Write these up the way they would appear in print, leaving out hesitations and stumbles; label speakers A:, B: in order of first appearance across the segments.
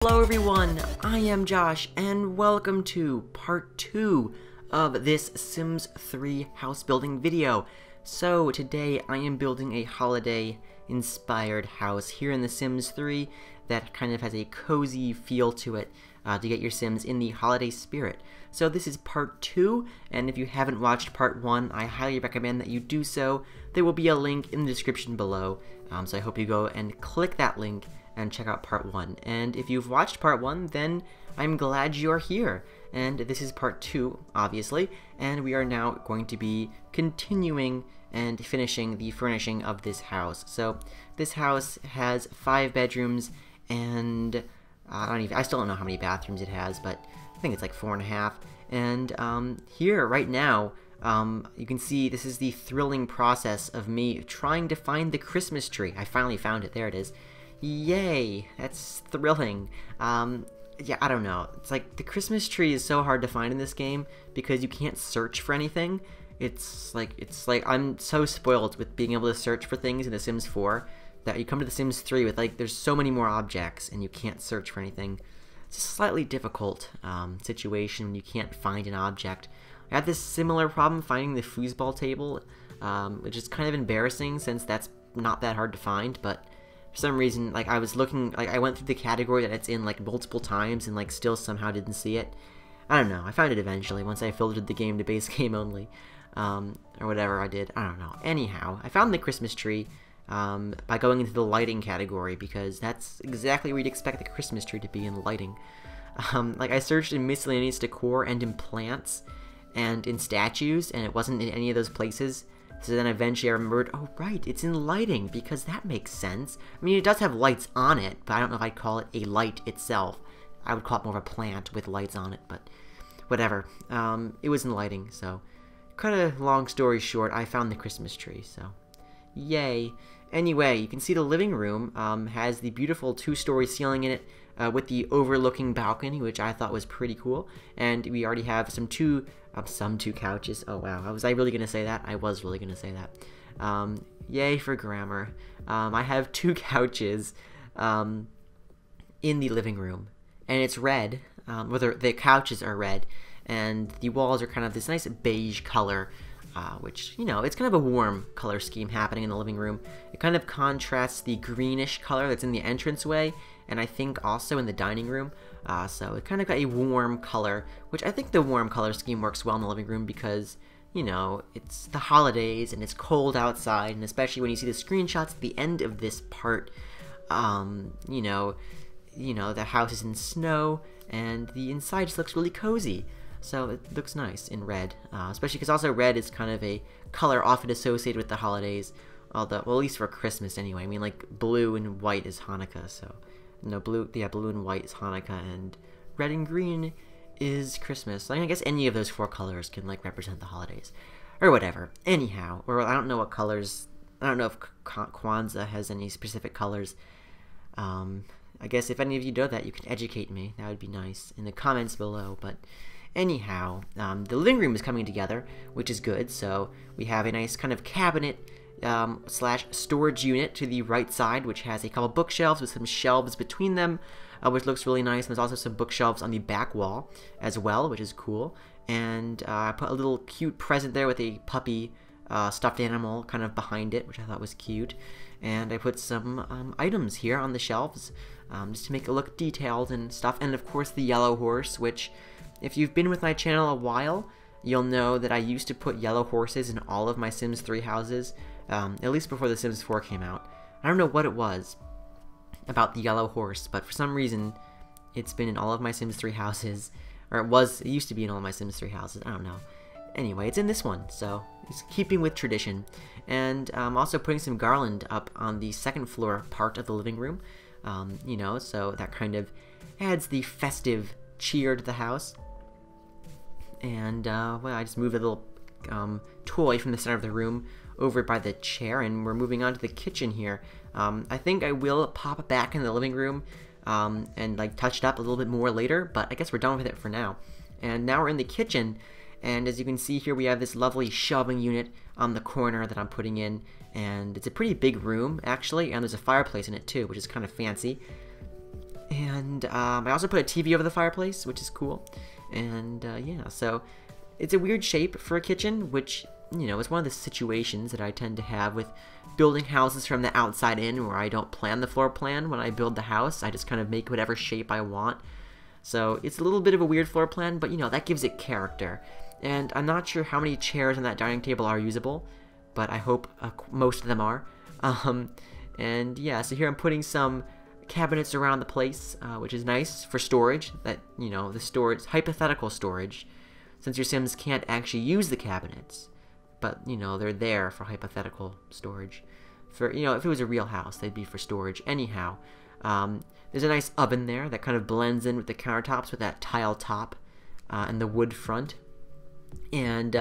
A: Hello everyone, I am Josh, and welcome to part 2 of this Sims 3 house building video. So today I am building a holiday-inspired house here in the Sims 3 that kind of has a cozy feel to it to get your Sims in the holiday spirit. So this is part 2, and if you haven't watched part 1, I highly recommend that you do so. There will be a link in the description below, so I hope you go and click that link and check out part 1. And if you've watched part 1, then I'm glad you're here. And this is part 2, obviously, and we are now going to be continuing and finishing the furnishing of this house. So this house has 5 bedrooms, and I still don't know how many bathrooms it has, but I think it's like 4.5. And here, right now, you can see this is the thrilling process of me trying to find the Christmas tree. I finally found it. There it is. Yay! That's thrilling. Yeah, I don't know. It's like the Christmas tree is so hard to find in this game because you can't search for anything. It's like I'm so spoiled with being able to search for things in The Sims 4 that you come to The Sims 3 with there's so many more objects and you can't search for anything. It's a slightly difficult situation when you can't find an object. I had this similar problem finding the foosball table, which is kind of embarrassing since that's not that hard to find, but for some reason, I was looking, I went through the category that it's in, multiple times and, still somehow didn't see it. I don't know. I found it eventually once I filtered the game to base game only, or whatever I did. I don't know. Anyhow, I found the Christmas tree by going into the lighting category because that's exactly where you'd expect the Christmas tree to be, in lighting. I searched in miscellaneous decor and in plants and in statues, and it wasn't in any of those places. So then eventually I remembered, oh right, it's in lighting, because that makes sense. I mean, it does have lights on it, but I don't know if I'd call it a light itself. I would call it more of a plant with lights on it, but whatever. It was in lighting, so cut a long story short, I found the Christmas tree, so yay. Anyway, you can see the living room has the beautiful 2-story ceiling in it with the overlooking balcony, which I thought was pretty cool. And we already have some two couches. Oh wow, was I really gonna say that? I was really gonna say that. Yay for grammar. I have 2 couches in the living room, and it's red. The couches are red, and the walls are kind of this nice beige color, which, it's kind of a warm color scheme happening in the living room. It kind of contrasts the greenish color that's in the entranceway, and I think also in the dining room. So it kind of got a warm color, which I think the warm color scheme works well in the living room because, it's the holidays and it's cold outside, and especially when you see the screenshots at the end of this part, the house is in snow and the inside just looks really cozy. So it looks nice in red, especially because also red is kind of a color often associated with the holidays, although, well, at least for Christmas anyway. I mean, blue and white is Hanukkah, so no, blue and white is Hanukkah, and red and green is Christmas. I guess any of those 4 colors can represent the holidays, or whatever. Anyhow, or I don't know what colors. I don't know if Kwanzaa has any specific colors. I guess if any of you know that, you can educate me. That would be nice in the comments below. But anyhow, the living room is coming together, which is good. So we have a nice kind of cabinet slash storage unit to the right side, which has a couple bookshelves with some shelves between them, which looks really nice. And there's also some bookshelves on the back wall as well, which is cool. And I put a little cute present there with a puppy stuffed animal kind of behind it, which I thought was cute. And I put some items here on the shelves just to make it look detailed and stuff. And of course the yellow horse, which, if you've been with my channel a while, you'll know that I used to put yellow horses in all of my Sims 3 houses, at least before The Sims 4 came out. I don't know what it was about the yellow horse, but for some reason, it's been in all of my Sims 3 houses, or it used to be in all of my Sims 3 houses, I don't know. Anyway, it's in this one, so it's keeping with tradition. And I'm also putting some garland up on the 2nd floor part of the living room, so that kind of adds the festive cheer to the house. And well, I just moved a little toy from the center of the room over by the chair, and we're moving on to the kitchen here. I think I will pop back in the living room and touch it up a little bit more later, but I guess we're done with it for now. And now we're in the kitchen, and as you can see here, we have this lovely shelving unit on the corner that I'm putting in, and it's a pretty big room actually, and there's a fireplace in it too, which is kind of fancy. And I also put a TV over the fireplace, which is cool. And yeah, so it's a weird shape for a kitchen, which, you know, is one of the situations that I tend to have with building houses from the outside in, where I don't plan the floor plan when I build the house. I just kind of make whatever shape I want. So it's a little bit of a weird floor plan, but, you know, that gives it character. And I'm not sure how many chairs on that dining table are usable, but I hope most of them are. And yeah, so here I'm putting some cabinets around the place, which is nice for storage. That, you know, the storage, hypothetical storage, since your Sims can't actually use the cabinets, but, you know, they're there for hypothetical storage. For, you know, if it was a real house, they'd be for storage. Anyhow, there's a nice oven there that kind of blends in with the countertops with that tile top and the wood front. And,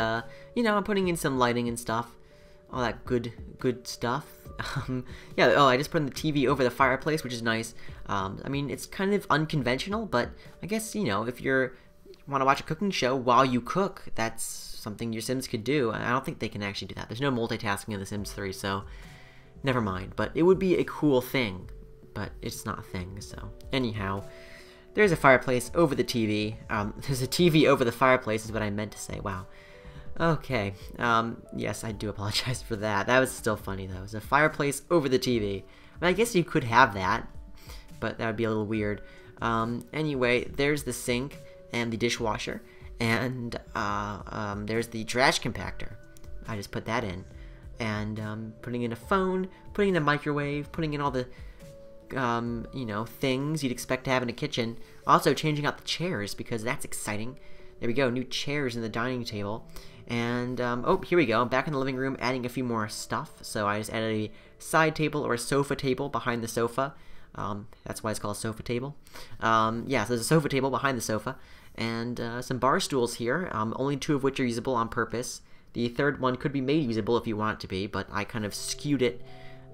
A: you know, I'm putting in some lighting and stuff. All that good stuff. Yeah, oh, I just put in the TV over the fireplace, which is nice. I mean, it's kind of unconventional, but I guess, you know, if you want to watch a cooking show while you cook, that's something your Sims could do. I don't think they can actually do that. There's no multitasking in The Sims 3, so never mind. But it would be a cool thing, but it's not a thing, so anyhow. There's a fireplace over the TV. There's a TV over the fireplace is what I meant to say. Wow. Okay. Yes, I do apologize for that. That was still funny, though. There's a fireplace over the TV. I mean, I guess you could have that, but that would be a little weird. Anyway, there's the sink and the dishwasher, and there's the trash compactor. I just put that in. And putting in a phone, putting in a microwave, putting in all the you know, things you'd expect to have in a kitchen. Also changing out the chairs, because that's exciting. There we go, new chairs in the dining table. And, oh, here we go, I'm back in the living room adding a few more stuff. So I just added a side table or a sofa table behind the sofa. That's why it's called a sofa table. Yeah, so there's a sofa table behind the sofa. And some bar stools here, only 2 of which are usable on purpose. The third one could be made usable if you want it to be, but I kind of skewed it.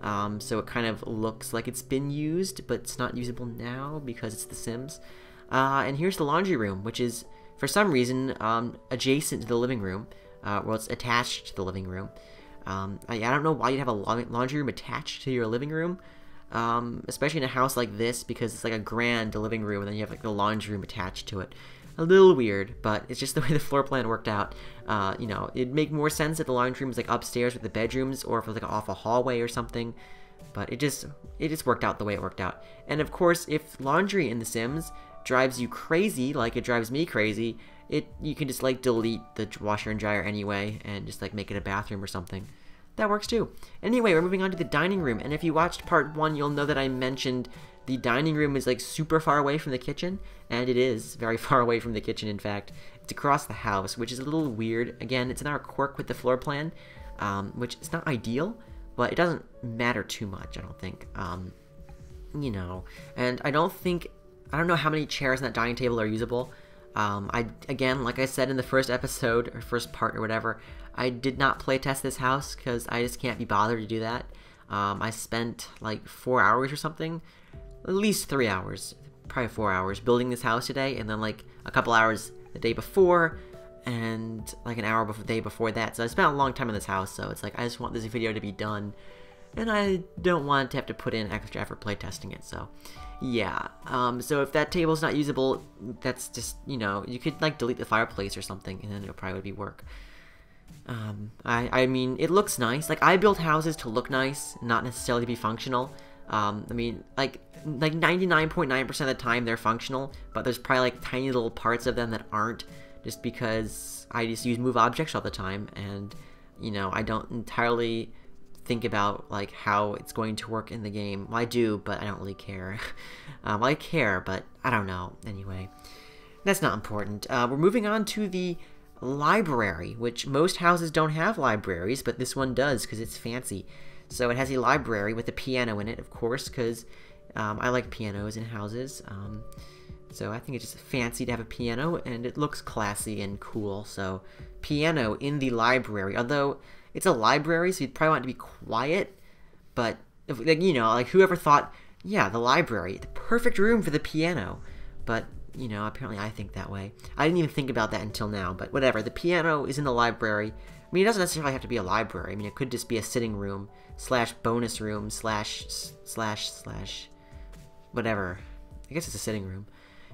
A: So it kind of looks like it's been used, but it's not usable now because it's The Sims. And here's the laundry room, which is, for some reason, adjacent to the living room. Well, it's attached to the living room. I don't know why you'd have a laundry room attached to your living room, especially in a house like this, because it's like a grand living room, and then you have like the laundry room attached to it. A little weird, but it's just the way the floor plan worked out. You know, it'd make more sense if the laundry room was like upstairs with the bedrooms, or if it was like off a hallway or something. But it just worked out the way it worked out. And of course, if laundry in The Sims drives you crazy, like it drives me crazy, you can just like delete the washer and dryer anyway, and just like make it a bathroom or something. That works too. Anyway, we're moving on to the dining room, and if you watched part 1, you'll know that I mentioned the dining room is like super far away from the kitchen, and it is very far away from the kitchen. In fact, it's across the house, which is a little weird. Again, it's another quirk with the floor plan, which is not ideal, but it doesn't matter too much, I don't think. You know, and I don't know how many chairs on that dining table are usable. Again, like I said in the first episode, or first part or whatever, I did not playtest this house because I just can't be bothered to do that. I spent like 4 hours or something, at least 3 hours, probably 4 hours, building this house today, and then like a couple hours the day before, and like an hour the day before that. So I spent a long time in this house, so it's like I just want this video to be done, and I don't want to have to put in extra effort playtesting it, so yeah. So if that table's not usable, that's just, you know, you could like delete the fireplace or something, and then it'll probably be work. I mean, it looks nice. Like, I build houses to look nice, not necessarily be functional. I mean, like 99.9% of the time they're functional, but there's probably like tiny little parts of them that aren't, just because I just use move objects all the time, and, you know, I don't entirely think about like how it's going to work in the game. Well, I do, but I don't really care. Well, I care, but I don't know. Anyway, that's not important. We're moving on to the library, which most houses don't have libraries, but this one does because it's fancy. So it has a library with a piano in it, of course, because I like pianos in houses. So I think it's just fancy to have a piano, and it looks classy and cool. So piano in the library, although it's a library, so you'd probably want it to be quiet. But if, like, you know, like whoever thought, yeah, the library, the perfect room for the piano. But you know, apparently I think that way. I didn't even think about that until now, but whatever. The piano is in the library. I mean, it doesn't necessarily have to be a library. I mean, it could just be a sitting room / bonus room / whatever. guess it's a sitting room.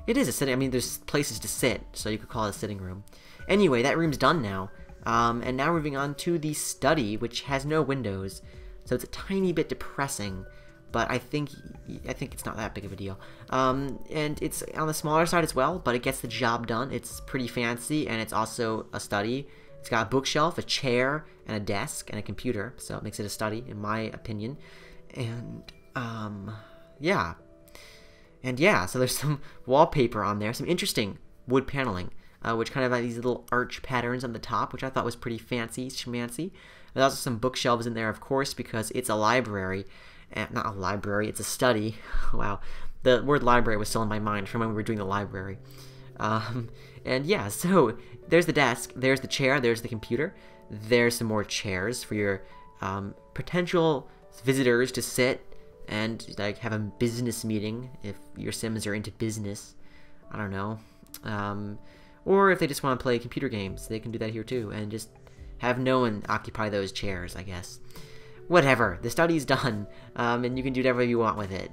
A: It is a sitting, I mean, there's places to sit, so you could call it a sitting room. Anyway, that room's done now. And now moving on to the study, which has no windows. So it's a tiny bit depressing, but I think it's not that big of a deal. And it's on the smaller side as well, but it gets the job done. It's pretty fancy, and it's also a study. It's got a bookshelf, a chair, and a desk, and a computer, so it makes it a study, in my opinion. And, yeah. And yeah, so there's some wallpaper on there, some interesting wood paneling, which kind of have these little arch patterns on the top, which I thought was pretty fancy, schmancy. There's also some bookshelves in there, of course, because it's a library. Not a library, it's a study. Wow. The word library was still in my mind from when we were doing the library. And yeah, so there's the desk, there's the chair, there's the computer. There's some more chairs for your potential visitors to sit and like have a business meeting if your Sims are into business. I don't know. Or if they just want to play computer games, they can do that here too, and just have no one occupy those chairs, I guess. Whatever, the study's done, and you can do whatever you want with it.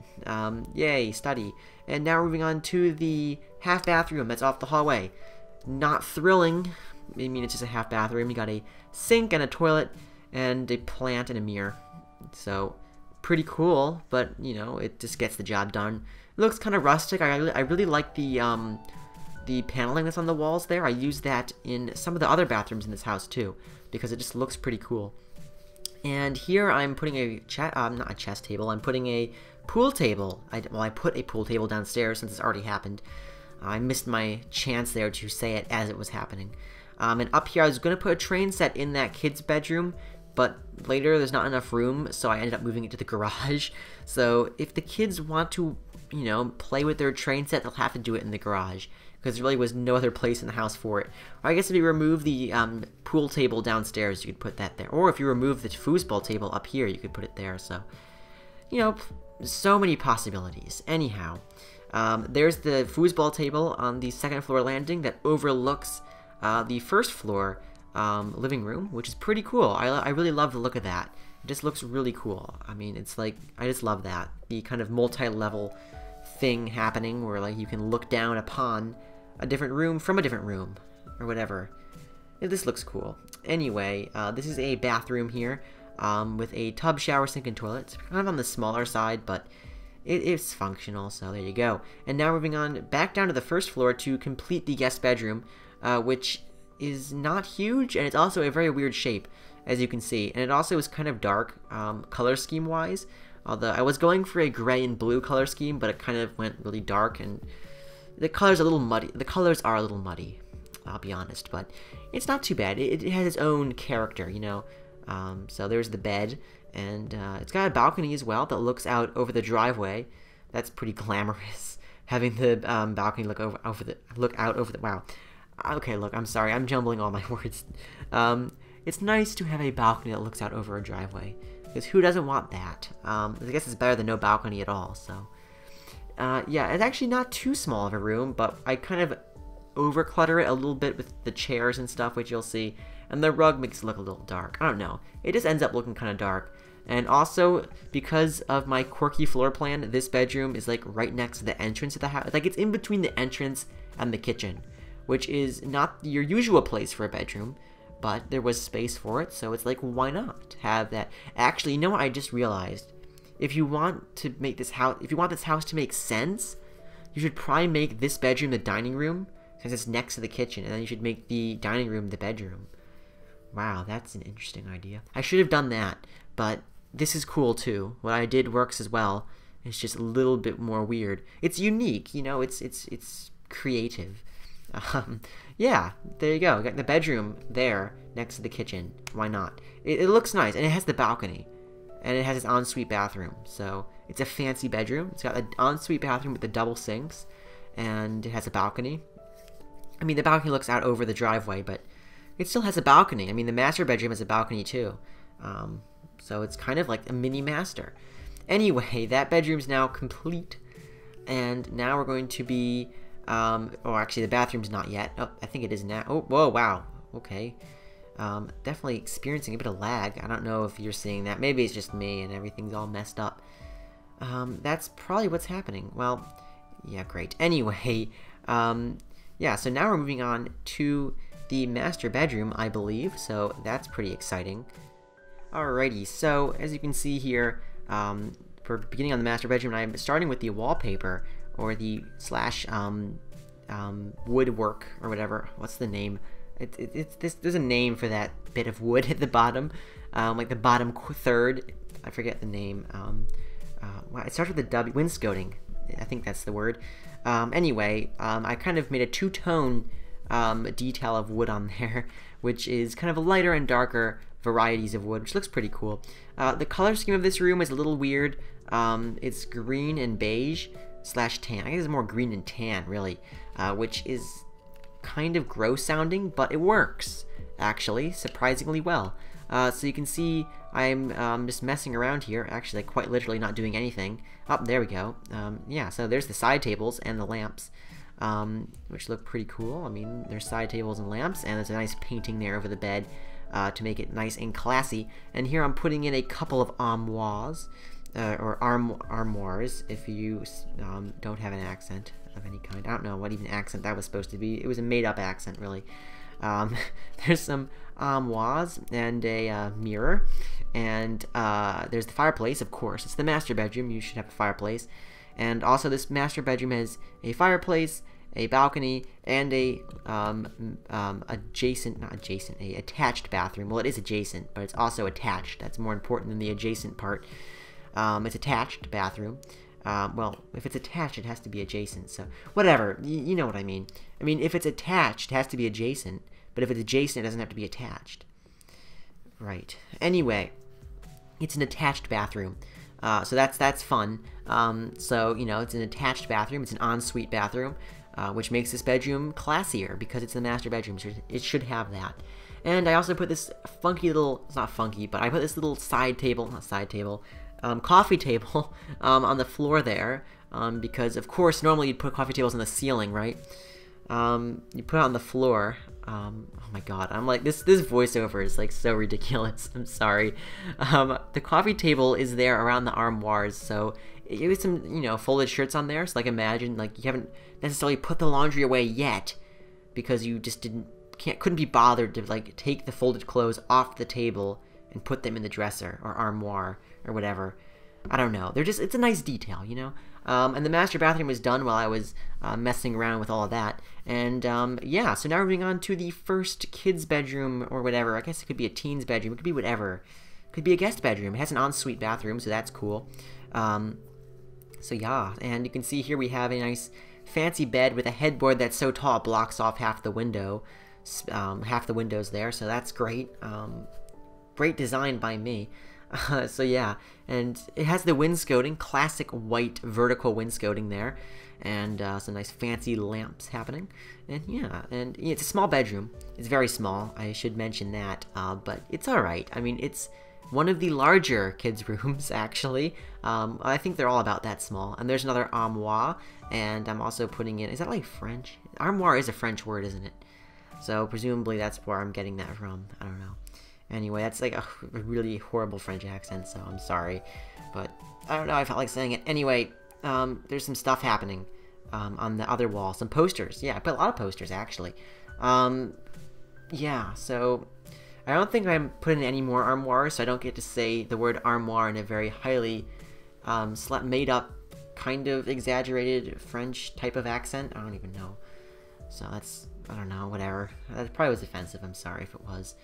A: Yay, study. And now we're moving on to the half bathroom that's off the hallway. Not thrilling. I mean, it's just a half bathroom. You got a sink and a toilet and a plant and a mirror. So, pretty cool, but, you know, it just gets the job done. It looks kind of rustic. I really like the paneling that's on the walls there. I use that in some of the other bathrooms in this house, too, because it just looks pretty cool. And here I'm putting a not a chess table, I'm putting a pool table. I put a pool table downstairs since it's already happened. I missed my chance there to say it as it was happening. And up here I was going to put a train set in that kid's bedroom, but later there's not enough room, so I ended up moving it to the garage. So if the kids want to, you know, play with their train set, they'll have to do it in the garage, because there really was no other place in the house for it. Or I guess if you remove the pool table downstairs, you could put that there. Or if you remove the foosball table up here, you could put it there. So, you know, so many possibilities. Anyhow, there's the foosball table on the second floor landing that overlooks the first floor living room, which is pretty cool. I really love the look of that. It just looks really cool. I mean, it's like, I just love that. The kind of multi-level thing happening where like you can look down upon a different room from a different room or whatever. This looks cool. Anyway, this is a bathroom here with a tub, shower, sink, and toilet. It's kind of on the smaller side, but it's functional, so there you go. And now moving on back down to the first floor to complete the guest bedroom, which is not huge, and it's also a very weird shape, as you can see. And it also is kind of dark, color scheme-wise. Although I was going for a gray and blue color scheme, but it kind of went really dark, and the colors are a little muddy. The colors are a little muddy, I'll be honest, but it's not too bad. It has its own character, you know. So there's the bed, and it's got a balcony as well that looks out over the driveway. That's pretty glamorous, having the balcony look out over the wow. Okay, look, I'm sorry, I'm jumbling all my words. It's nice to have a balcony that looks out over a driveway, because who doesn't want that? I guess it's better than no balcony at all, so. Yeah, it's actually not too small of a room, but I kind of over-clutter it a little bit with the chairs and stuff, which you'll see, and the rug makes it look a little dark. I don't know. It just ends up looking kind of dark. And also, because of my quirky floor plan, this bedroom is like right next to the entrance of the house. Like, it's in between the entrance and the kitchen, which is not your usual place for a bedroom, but there was space for it, so it's like, why not have that? Actually, you know what I just realized? If you want to make this house, if you want this house to make sense, you should probably make this bedroom the dining room, since it's next to the kitchen, and then you should make the dining room the bedroom. Wow, that's an interesting idea. I should have done that, but this is cool too. What I did works as well. It's just a little bit more weird. It's unique, you know, it's creative. Yeah, there you go. Got the bedroom there next to the kitchen. Why not? It looks nice, and it has the balcony, and it has its ensuite bathroom. So it's a fancy bedroom. It's got an ensuite bathroom with the double sinks, and it has a balcony. I mean, the balcony looks out over the driveway, but it still has a balcony. I mean, the master bedroom has a balcony too. So it's kind of like a mini master. Anyway, that bedroom's now complete, and now we're going to be. Oh, actually, the bathroom's not yet. Oh, I think it is now. Oh, whoa, wow. Okay. Definitely experiencing a bit of lag. I don't know if you're seeing that. Maybe it's just me and everything's all messed up. That's probably what's happening. Well, Yeah, great. Anyway, yeah, so now we're moving on to the master bedroom, I believe, so that's pretty exciting. Alrighty, so as you can see here, for beginning on the master bedroom, I'm starting with the wallpaper, or the slash woodwork, or whatever. What's the name? There's a name for that bit of wood at the bottom, like the bottom third. I forget the name. Well, it starts with a W. Wainscoting. I think that's the word. Anyway, I kind of made a two-tone detail of wood on there, which is kind of a lighter and darker varieties of wood, which looks pretty cool. The color scheme of this room is a little weird. It's green and beige slash tan. I guess it's more green and tan, really, which is kind of gross sounding, but it works, actually, surprisingly well. So you can see I'm just messing around here, actually quite literally not doing anything. Oh, there we go. Yeah, so there's the side tables and the lamps, which look pretty cool. I mean, there's side tables and lamps, and there's a nice painting there over the bed to make it nice and classy. And here I'm putting in a couple of armoires, or armoires, if you don't have an accent of any kind. I don't know what even accent that was supposed to be. It was a made-up accent, really. There's some armoires and a mirror, and there's the fireplace, of course. It's the master bedroom. You should have a fireplace. And also this master bedroom has a fireplace, a balcony, and a attached bathroom. Well, it is adjacent, but it's also attached. That's more important than the adjacent part. It's attached bathroom. Well, if it's attached, it has to be adjacent, so whatever, you know what I mean. I mean, if it's attached, it has to be adjacent, but if it's adjacent, it doesn't have to be attached. Right. Anyway, it's an attached bathroom, so that's fun. So, you know, it's an attached bathroom, it's an ensuite bathroom, which makes this bedroom classier, because it's the master bedroom, so it should have that. And I also put this funky little, it's not funky, but I put this little coffee table on the floor there, because of course normally you'd put coffee tables on the ceiling, right? You put it on the floor. Oh my god, I'm like, this voiceover is like so ridiculous. I'm sorry. The coffee table is there around the armoires, so it was some, you know, folded shirts on there. So like, imagine like you haven't necessarily put the laundry away yet because you just couldn't be bothered to like take the folded clothes off the table and put them in the dresser or armoire or whatever. I don't know. It's a nice detail, you know? And the master bathroom was done while I was messing around with all of that. And yeah, so now we're moving on to the first kid's bedroom or whatever. I guess it could be a teen's bedroom. It could be whatever. It could be a guest bedroom. It has an ensuite bathroom, so that's cool. So yeah, and you can see here we have a nice fancy bed with a headboard that's so tall it blocks off half the window. Half the windows there, so that's great. Great design by me. So yeah, and it has the wainscoting, classic white vertical wainscoting there, and some nice fancy lamps happening. And yeah, and it's a small bedroom. It's very small, I should mention that, but it's alright. I mean, it's one of the larger kids' rooms, actually. I think they're all about that small. And there's another armoire, and I'm also putting in, is that like French? Armoire is a French word, isn't it? So presumably that's where I'm getting that from. I don't know. Anyway, that's like a really horrible French accent, so I'm sorry. But I don't know, I felt like saying it. Anyway, there's some stuff happening on the other wall. Some posters. Yeah, I put a lot of posters, actually. Yeah, so I don't think I'm putting any more armoires, so I don't get to say the word armoire in a very highly made-up, kind of exaggerated French type of accent. I don't even know. So that's, I don't know, whatever. That probably was offensive. I'm sorry if it was.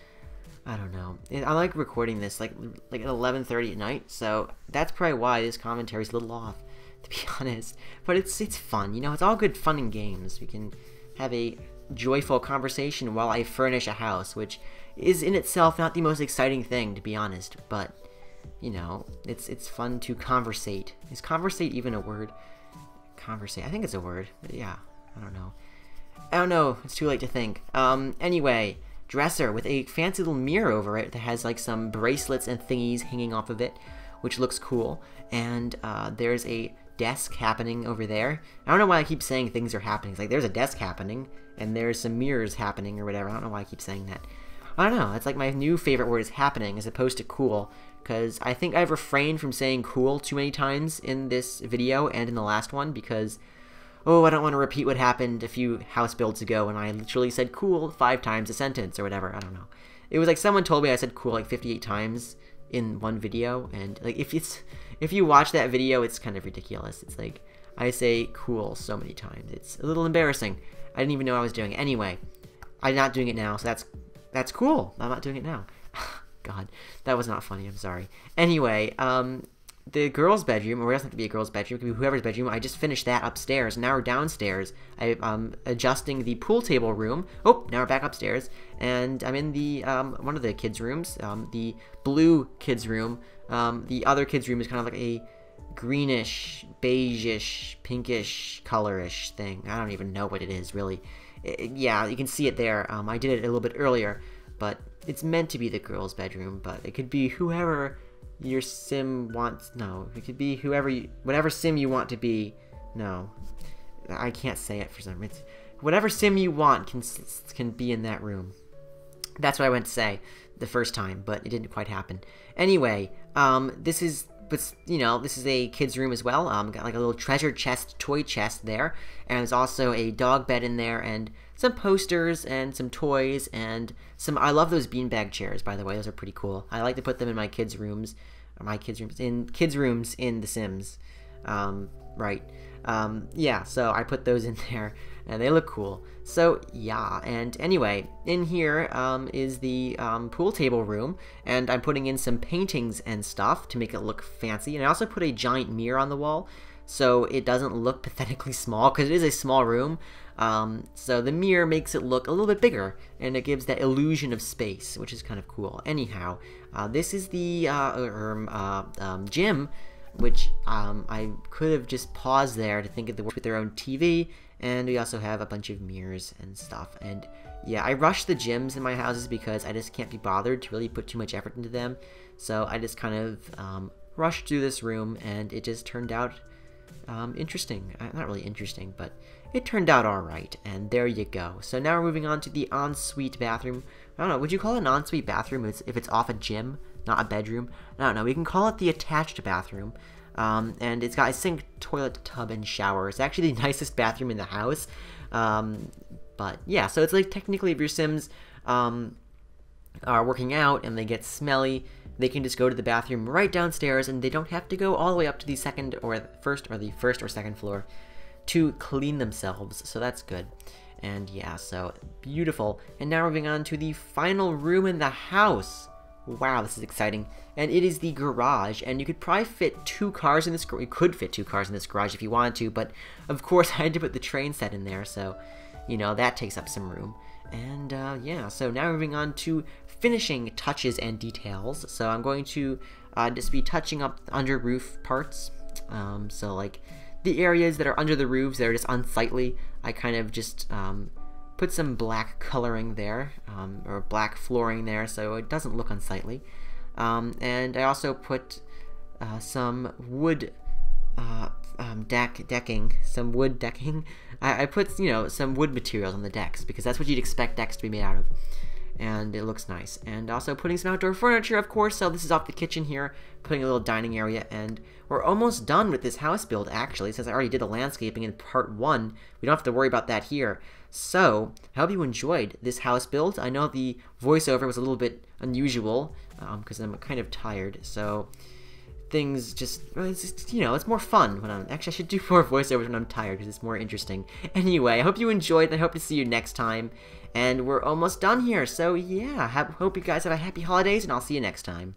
A: I don't know. I like recording this like at 11:30 at night, so that's probably why this commentary is a little off, to be honest. But it's fun, you know. It's all good fun and games. We can have a joyful conversation while I furnish a house, which is in itself not the most exciting thing, to be honest. But you know, it's fun to conversate. Is conversate even a word? Conversate. I think it's a word. But yeah, I don't know. I don't know. It's too late to think. Anyway. Dresser with a fancy little mirror over it that has like some bracelets and thingies hanging off of it, which looks cool. And there's a desk happening over there. I don't know why I keep saying things are happening. It's like there's a desk happening and there's some mirrors happening or whatever. I don't know why I keep saying that. I don't know. It's like my new favorite word is happening as opposed to cool, because I think I've refrained from saying cool too many times in this video and in the last one because, oh, I don't want to repeat what happened a few house builds ago when I literally said cool 5 times a sentence or whatever. I don't know. It was like someone told me I said cool like 58 times in one video, and like if you watch that video, it's kind of ridiculous. It's like I say cool so many times. It's a little embarrassing. I didn't even know I was doing it. Anyway, I'm not doing it now, so that's cool. I'm not doing it now. God, that was not funny. I'm sorry. Anyway, the girls' bedroom, or it doesn't have to be a girl's bedroom, it can be whoever's bedroom. I just finished that upstairs. Now we're downstairs. I'm adjusting the pool table room. Oh, now we're back upstairs, and I'm in the one of the kids' rooms, the blue kids' room. The other kids' room is kind of like a greenish, beigeish, pinkish, colorish thing. I don't even know what it is really. Yeah, you can see it there. I did it a little bit earlier, but it's meant to be the girls' bedroom, but it could be whoever your sim wants. No, it could be whatever sim you want to be. No, I can't say it for some reason. Whatever sim you want can be in that room. That's what I went to say the first time, but it didn't quite happen. Anyway, this is a kid's room as well. Got like a little treasure chest, toy chest there, and there's also a dog bed in there, and some posters and some toys and some. I love those beanbag chairs, by the way. Those are pretty cool. I like to put them in my kids' rooms, in The Sims. Right. Yeah. So I put those in there, and they look cool. So yeah. And anyway, in here is the pool table room, and I'm putting in some paintings and stuff to make it look fancy. And I also put a giant mirror on the wall, so it doesn't look pathetically small, because it is a small room. So the mirror makes it look a little bit bigger, and it gives that illusion of space, which is kind of cool. Anyhow, this is the gym, which I could have just paused there to think of the work with their own TV, and we also have a bunch of mirrors and stuff. And yeah, I rush the gyms in my houses because I just can't be bothered to really put too much effort into them, so I just kind of rushed through this room, and it just turned out interesting. Not really interesting, but it turned out alright, and there you go. So now we're moving on to the ensuite bathroom. I don't know, would you call it an ensuite bathroom if it's off a gym, not a bedroom? I don't know, we can call it the attached bathroom. And it's got a sink, toilet, tub, and shower. It's actually the nicest bathroom in the house. But yeah, so it's like technically if your Sims are working out and they get smelly, they can just go to the bathroom right downstairs, and they don't have to go all the way up to the first or second floor to clean themselves. So that's good. And yeah, so beautiful. And now we're moving on to the final room in the house. Wow, this is exciting. And it is the garage, and you could probably fit 2 cars in this garage. You could fit 2 cars in this garage if you wanted to, but of course I had to put the train set in there, so you know, that takes up some room. And yeah, so now moving on to finishing touches and details. So I'm going to just be touching up under roof parts. So like the areas that are under the roofs that are just unsightly, I kind of just put some black coloring there, or black flooring there, so it doesn't look unsightly. And I also put some wood decking. I put, you know, some wood materials on the decks, because that's what you'd expect decks to be made out of. And it looks nice. And also putting some outdoor furniture, of course. So this is off the kitchen here, putting a little dining area, and we're almost done with this house build, actually, since I already did the landscaping in part 1. We don't have to worry about that here. So, I hope you enjoyed this house build. I know the voiceover was a little bit unusual, because I'm kind of tired, so things just, you know, it's more fun when actually I should do more voiceovers when I'm tired, because it's more interesting. Anyway, I hope you enjoyed, and I hope to see you next time. And we're almost done here, so yeah, hope you guys have a happy holidays, and I'll see you next time.